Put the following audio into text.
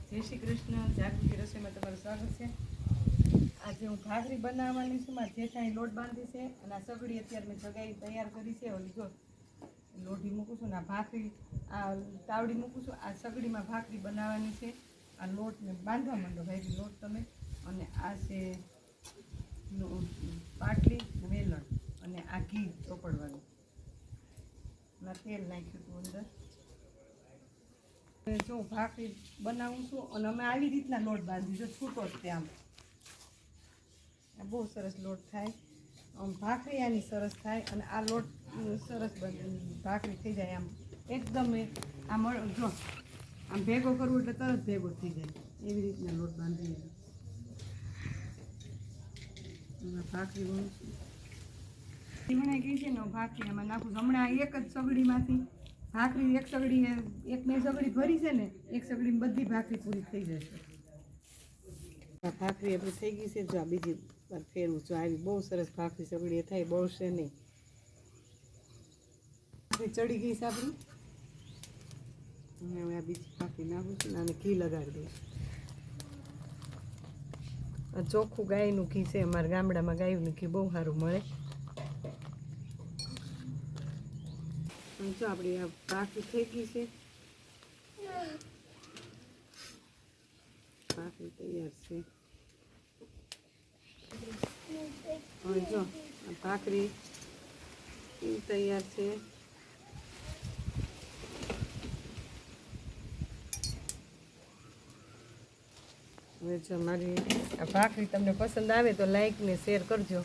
જય શ્રી કૃષ્ણ. જાગૃતિ રસોઈમાં તમારું સ્વાગત છે. આજે હું ભાખરી બનાવવાની છું. મારા જેઠાણી લોટ બાંધી છે અને આ સગડી અત્યારે મેં જગાવી તૈયાર કરી છે. ઓલી જો લોઢી મૂકું છું ને આ ભાખરી આ તાવડી મૂકું છું. આ સગડીમાં ભાખરી બનાવવાની છે. આ લોટને બાંધવા માંડો ભાઈ લોટ તમે. અને આ છે પાટલી વેલણ અને આ ઘી ચોપડવાનું અને તેલ નાખ્યું હતું અંદર. જો ભાખરી બનાવું છું અને અમે આવી રીતના લોટ બાંધીશું છૂટો જ ત્યાં બહુ સરસ લોટ થાય. ભાખરી આની સરસ થાય અને આ લોટ સરસ ભાખરી થઈ જાય. આમ એકદમ આમ જો આમ ભેગો કરવું એટલે તરત ભેગો થઈ જાય એવી રીતના લોટ બાંધીએ. ભાખરી વણાઈ ગઈ છે ને ભાખરી આમાં નાખું છું. હમણાં એક જ સગડીમાંથી ભાખરી એક સગડી એક બે સગડી ભરી છે ને એક સગડીમાં બધી ભાખરી પૂરી થઈ જશે. ભાખરી આપણી થઈ ગઈ છે. જો આ બીજી વાર ફેરવું જો આવી બહુ સરસ ભાખરી સગડી થાય બળશે નહીં. ભાખરી ચડી ગઈ છે આપણી. હવે આ બીજી ભાખરી નાખું છું અને ઘી લગાડી દઈશ. ચોખ્ખું ગાયનું ઘી છે. અમારા ગામડામાં ગાયનું ઘી બહુ સારું મળે. જો આપણી આ ભાખરી થઈ ગઈ છે. ભાખરી તૈયાર છે. હવે જો આ ભાખરી તૈયાર છે. હવે જો મારી આ ભાખરી તમને પસંદ આવે તો લાઈક ને શેર કરજો.